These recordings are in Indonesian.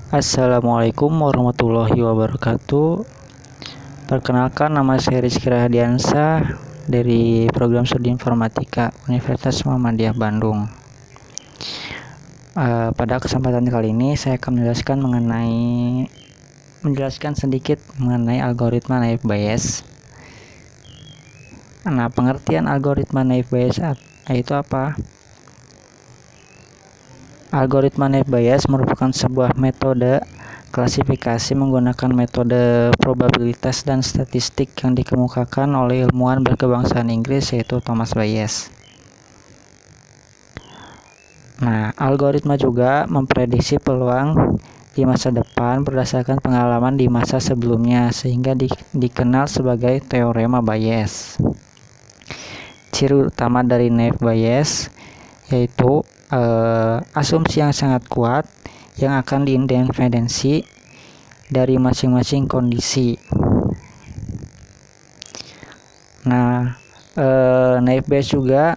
Assalamualaikum warahmatullahi wabarakatuh. Perkenalkan, nama saya Rizky Rahadiansyah dari program studi informatika Universitas Muhammadiyah Bandung. Pada kesempatan kali ini saya akan menjelaskan sedikit mengenai algoritma naive Bayes. Nah, pengertian algoritma naive Bayes itu apa? Algoritma naive Bayes merupakan sebuah metode klasifikasi menggunakan metode probabilitas dan statistik yang dikemukakan oleh ilmuwan berkebangsaan Inggris yaitu Thomas Bayes. Nah, algoritma juga memprediksi peluang di masa depan berdasarkan pengalaman di masa sebelumnya sehingga dikenal sebagai teorema Bayes. Ciri utama dari naive Bayes yaitu asumsi yang sangat kuat yang akan diindependensi dari masing-masing kondisi. Nah, naive Bayes juga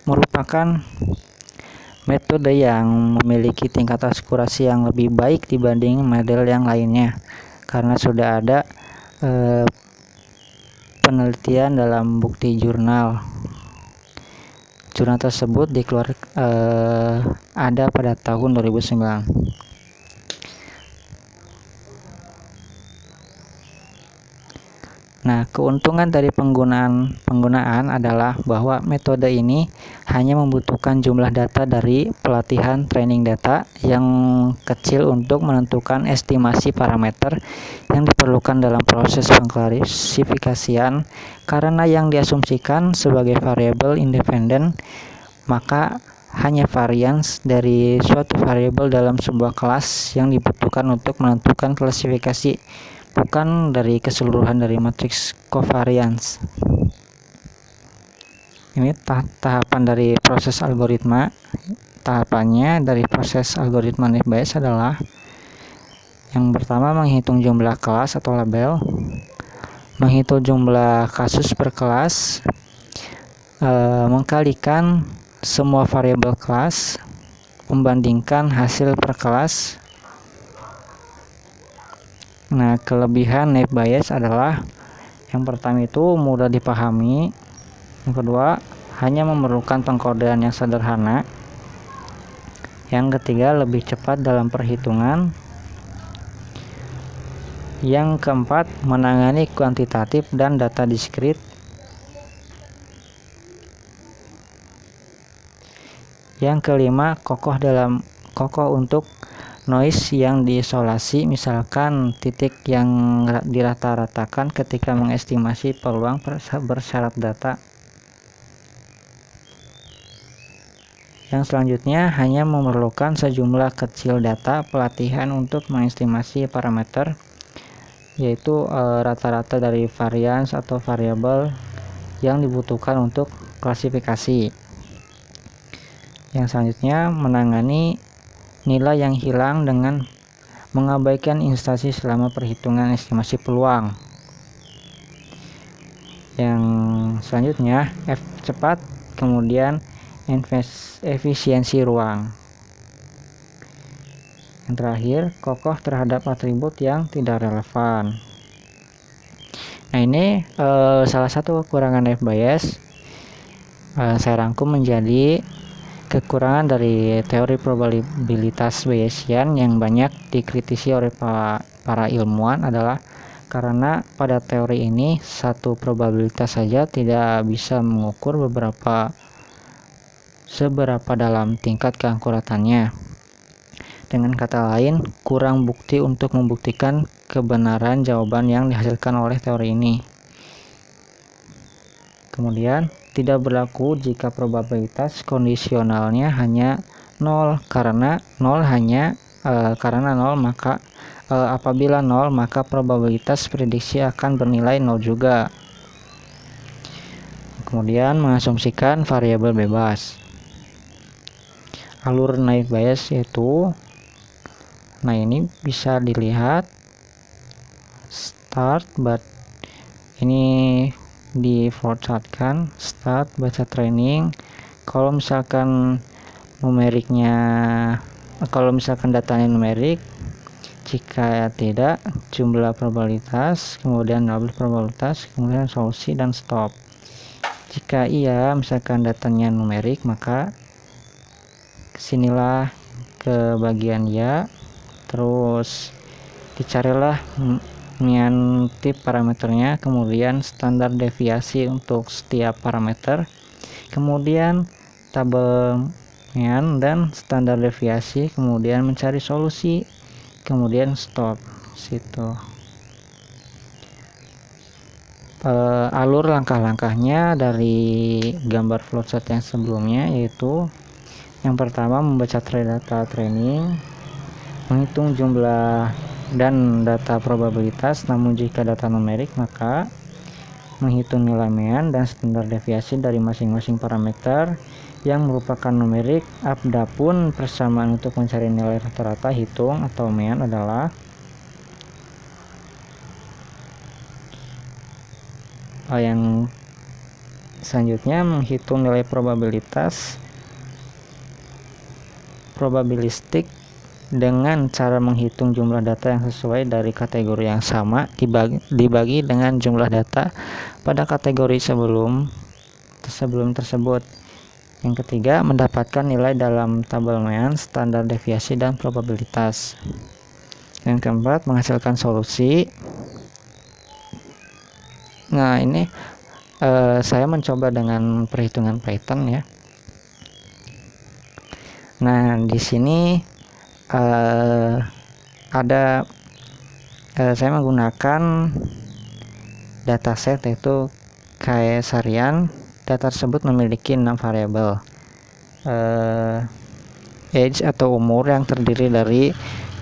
merupakan metode yang memiliki tingkat akurasi yang lebih baik dibanding model yang lainnya karena sudah ada penelitian dalam bukti jurnal tersebut ada pada tahun 2009. Nah, keuntungan dari penggunaan adalah bahwa metode ini hanya membutuhkan jumlah data dari pelatihan training data yang kecil untuk menentukan estimasi parameter yang diperlukan dalam proses pengklasifikasian. Karena yang diasumsikan sebagai variabel independen, maka hanya varians dari suatu variabel dalam sebuah kelas yang dibutuhkan untuk menentukan klasifikasi, bukan dari keseluruhan dari matriks covariance. Ini tahapan dari proses algoritma. Tahapannya dari proses algoritma naive Bayes adalah yang pertama menghitung jumlah kelas atau label, menghitung jumlah kasus per kelas, mengkalikan semua variabel kelas, membandingkan hasil per kelas. Nah, kelebihan naive Bayes adalah yang pertama itu mudah dipahami, yang kedua hanya memerlukan pengkodean yang sederhana, yang ketiga lebih cepat dalam perhitungan, yang keempat menangani kuantitatif dan data diskrit, yang kelima kokoh untuk noise yang diisolasi, misalkan titik yang dirata-ratakan ketika mengestimasi peluang bersyarat data. Yang selanjutnya hanya memerlukan sejumlah kecil data pelatihan untuk mengestimasi parameter, yaitu rata-rata dari varians atau variabel yang dibutuhkan untuk klasifikasi. Yang selanjutnya menangani nilai yang hilang dengan mengabaikan instansi selama perhitungan estimasi peluang. Yang selanjutnya cepat, kemudian efisiensi ruang. Yang terakhir kokoh terhadap atribut yang tidak relevan. Nah, ini salah satu kekurangan naive Bayes. Saya rangkum menjadi kekurangan dari teori probabilitas Bayesian yang banyak dikritisi oleh para ilmuwan adalah karena pada teori ini satu probabilitas saja tidak bisa mengukur seberapa dalam tingkat keakuratannya. Dengan kata lain, kurang bukti untuk membuktikan kebenaran jawaban yang dihasilkan oleh teori ini. Kemudian tidak berlaku jika probabilitas kondisionalnya hanya 0 karena 0 maka apabila 0 maka probabilitas prediksi akan bernilai 0 juga. Kemudian mengasumsikan variabel bebas. Alur naive Bayes yaitu, nah ini bisa dilihat start, ini di flowchartkan start, baca training. Kalau misalkan numeriknya kalau misalkan datanya numerik. Jika tidak, jumlah probabilitas, kemudian label probabilitas, kemudian solusi dan stop. Jika iya, misalkan datanya numerik, maka kesinilah ke bagian ya, terus dicarilah mean tip parameternya, kemudian standar deviasi untuk setiap parameter, kemudian tabel mean dan standar deviasi, kemudian mencari solusi, kemudian stop situ. Alur langkah-langkahnya dari gambar flowchart yang sebelumnya, yaitu yang pertama membaca data training, menghitung jumlah dan data probabilitas, namun jika data numerik maka menghitung nilai mean dan standar deviasi dari masing-masing parameter yang merupakan numerik. Adapun persamaan untuk mencari nilai rata-rata hitung atau mean adalah yang selanjutnya menghitung nilai probabilistik dengan cara menghitung jumlah data yang sesuai dari kategori yang sama dibagi dengan jumlah data pada kategori sebelum tersebut. Yang ketiga, mendapatkan nilai dalam tabel mean, standar deviasi dan probabilitas. Yang keempat, menghasilkan solusi. Nah, ini saya mencoba dengan perhitungan Python ya. Nah, di sini ada saya menggunakan dataset yaitu Caesarian. Data tersebut memiliki 6 variabel. Age atau umur yang terdiri dari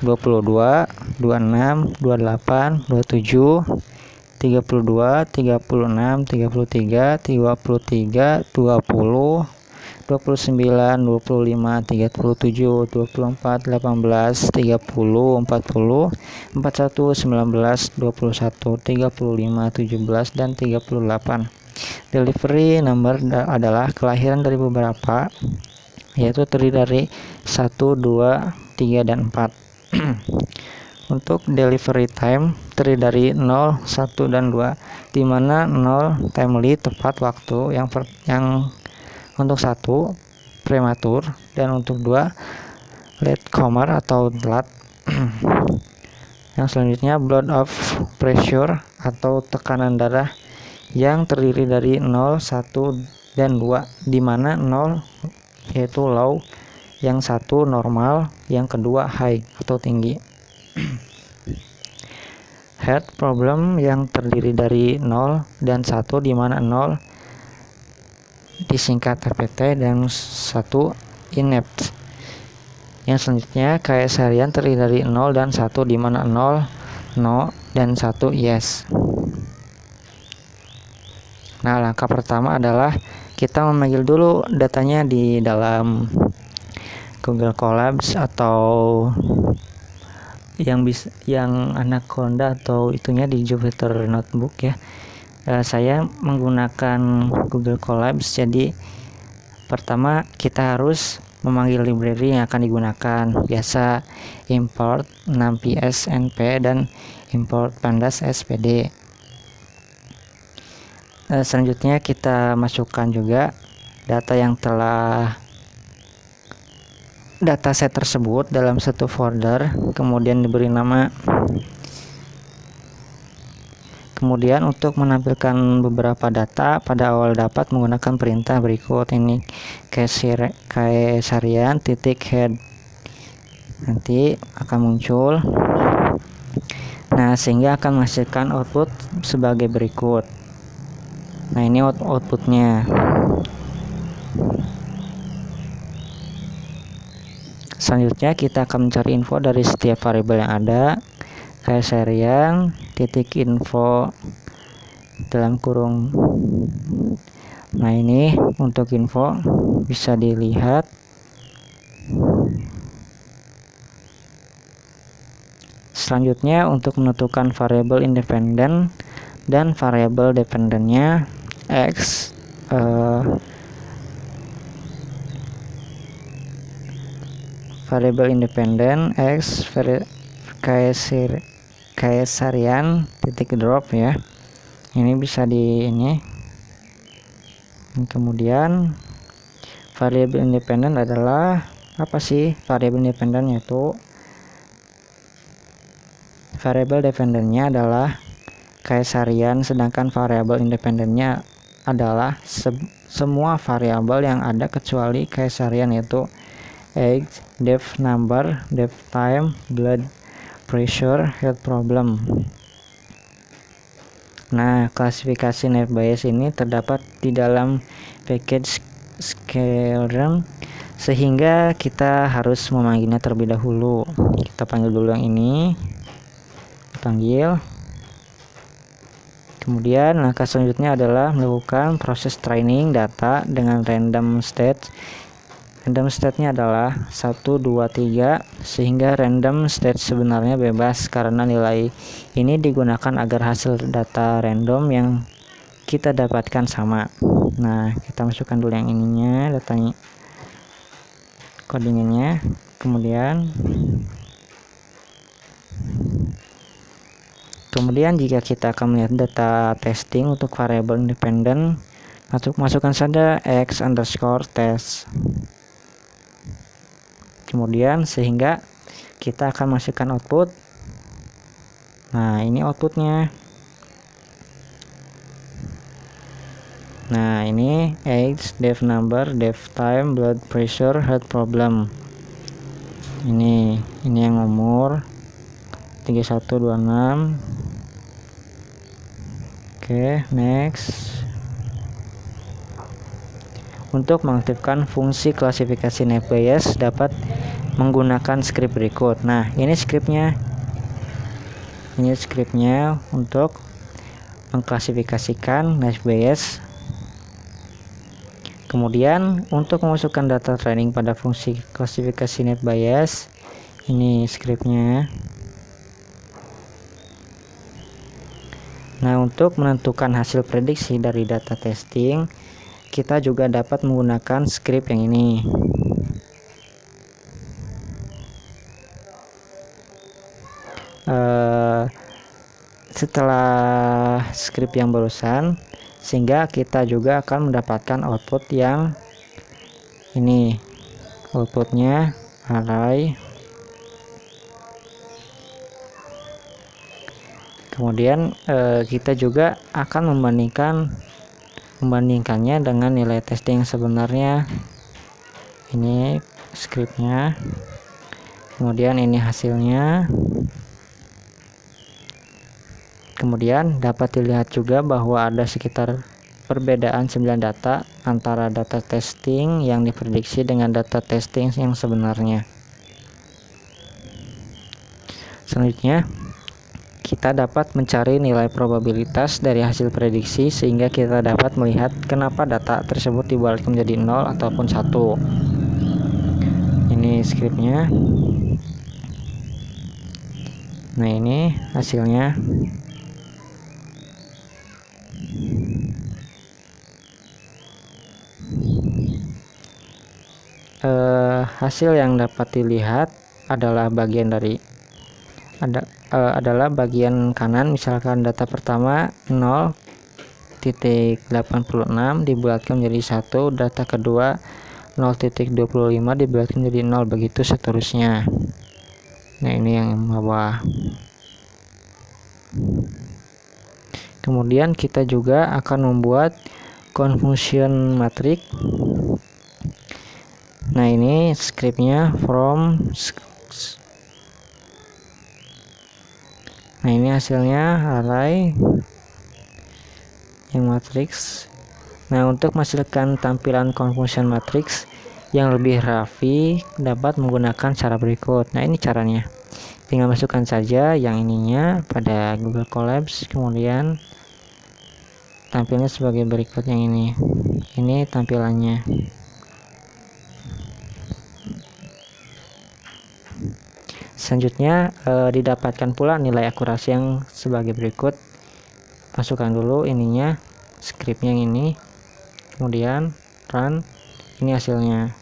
22, 26, 28, 27, 32, 36, 33, 23, 20, 29, 25, 37, 24, 18, 30, 40, 41, 19, 21, 35, 17, dan 38. Delivery number adalah kelahiran dari beberapa, yaitu terdiri dari 1, 2, 3, dan 4. Untuk delivery time terdiri dari 0, 1, dan 2, di mana 0 timely tepat waktu, yang untuk 1 prematur, dan untuk 2 late comer atau telat. Yang selanjutnya blood of pressure atau tekanan darah yang terdiri dari 0, 1, dan 2, di mana 0 yaitu low, yang 1 normal, yang kedua high atau tinggi. Heart problem yang terdiri dari 0 dan 1, di mana 0 disingkat RPT dan 1 inept. Yang selanjutnya Caesarian terdiri dari 0 dan 1, di mana 0 no dan 1 yes. Nah, langkah pertama adalah kita memanggil dulu datanya di dalam Google Colabs atau yang Anaconda atau itunya di Jupyter Notebook ya. Saya menggunakan Google Colabs, jadi pertama kita harus memanggil library yang akan digunakan, biasa import 6ps np dan import pandas spd. Selanjutnya kita masukkan juga data yang telah dataset tersebut dalam satu folder, kemudian diberi nama. Kemudian untuk menampilkan beberapa data pada awal dapat menggunakan perintah berikut ini, Caesarian .head, nanti akan muncul. Nah, sehingga akan menghasilkan output sebagai berikut. Nah, ini outputnya. Selanjutnya kita akan mencari info dari setiap variabel yang ada. Caesarian .info dalam kurung. Nah, ini untuk info bisa dilihat. Selanjutnya untuk menentukan variabel independen dan variabel dependennya, X variable independen x Caesarian titik drop ya. Ini bisa di ini. Kemudian variabel independen adalah apa sih? Variabel independen yaitu variabel dependennya adalah Caesarian, sedangkan variabel independennya adalah semua variabel yang ada kecuali Caesarian, yaitu age, depth number, depth time, blood pressure, health problem. Nah, klasifikasi net bias ini terdapat di dalam package Scaleron, sehingga kita harus memanggilnya terlebih dahulu. Kita panggil dulu yang ini, panggil. Kemudian langkah selanjutnya adalah melakukan proses training data dengan random state. Random state-nya adalah 1, 2, 3, sehingga random state sebenarnya bebas karena nilai ini digunakan agar hasil data random yang kita dapatkan sama. Nah, kita masukkan dulu yang ininya, datanya, codingannya. Kemudian jika kita akan melihat data testing untuk variabel independen, masukkan saja x underscore test. Kemudian sehingga kita akan masukkan output. Nah, ini outputnya. Nah, ini age, depth number, depth time, blood pressure, health problem. Ini yang umur 3126. Oke, next. Untuk mengaktifkan fungsi klasifikasi net bias dapat menggunakan script berikut. Nah, ini scriptnya untuk mengklasifikasikan net bias. Kemudian untuk memasukkan data training pada fungsi klasifikasi net bias, ini scriptnya. Nah, untuk menentukan hasil prediksi dari data testing, kita juga dapat menggunakan script yang ini. Setelah script yang barusan, sehingga kita juga akan mendapatkan output yang ini. Outputnya array. Kemudian kita juga akan membandingkannya dengan nilai testing yang sebenarnya. Ini scriptnya. Kemudian ini hasilnya. Kemudian dapat dilihat juga bahwa ada sekitar perbedaan 9 data antara data testing yang diprediksi dengan data testing yang sebenarnya. Selanjutnya, kita dapat mencari nilai probabilitas dari hasil prediksi sehingga kita dapat melihat kenapa data tersebut dibalik menjadi 0 ataupun 1. Ini scriptnya. Nah, ini hasilnya. Hasil yang dapat dilihat adalah bagian bagian kanan. Misalkan data pertama 0.86 dibulatkan menjadi 1, data kedua 0.25 dibulatkan menjadi 0, begitu seterusnya. Nah, ini yang bawah. Kemudian kita juga akan membuat confusion matrix. Nah, ini scriptnya nah, ini hasilnya array yang matrix. Nah, untuk menghasilkan tampilan confusion matrix yang lebih rapi dapat menggunakan cara berikut. Nah, ini caranya. Tinggal masukkan saja yang ininya pada Google Colabs, kemudian tampilnya sebagai berikut yang ini. Ini tampilannya. Selanjutnya didapatkan pula nilai akurasi yang sebagai berikut. Masukkan dulu ininya, scriptnya yang ini, kemudian run. Ini hasilnya.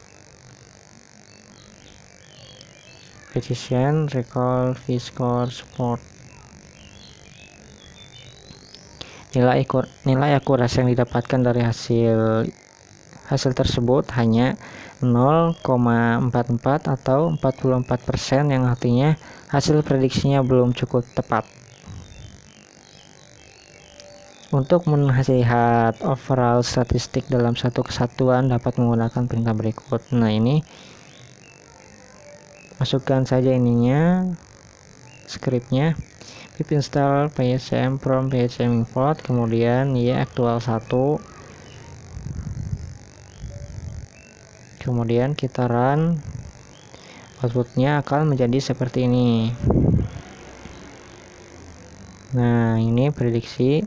precision, recall, V-score, support. Nilai akurasi yang didapatkan dari hasil tersebut hanya 0,44 atau 44%, yang artinya hasil prediksinya belum cukup tepat. Untuk melihat overall statistik dalam satu kesatuan dapat menggunakan perintah berikut. Nah, ini masukkan saja ininya, scriptnya. Pip install PSM from PSM import, kemudian actual 1, kemudian kita run. Outputnya akan menjadi seperti ini. Nah, ini prediksi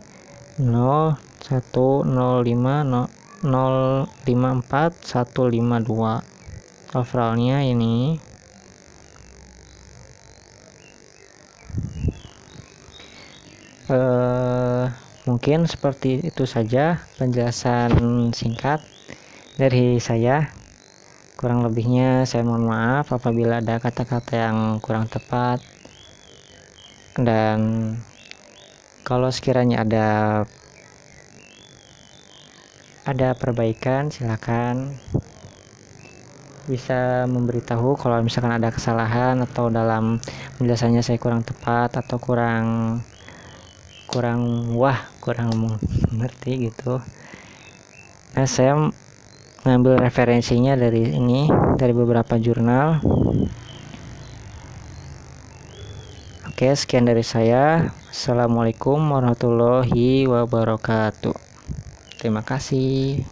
0, 1, 0, 5, 0, 5, 4, 1, 5, 2. Overallnya ini. Mungkin seperti itu saja penjelasan singkat dari saya. Kurang lebihnya saya mohon maaf apabila ada kata-kata yang kurang tepat, dan kalau sekiranya ada perbaikan, silakan bisa memberitahu kalau misalkan ada kesalahan atau dalam penjelasannya saya kurang tepat atau kurang mengerti gitu. Nah, saya ngambil referensinya dari beberapa jurnal. Oke, sekian dari saya. Assalamualaikum warahmatullahi wabarakatuh. Terima kasih.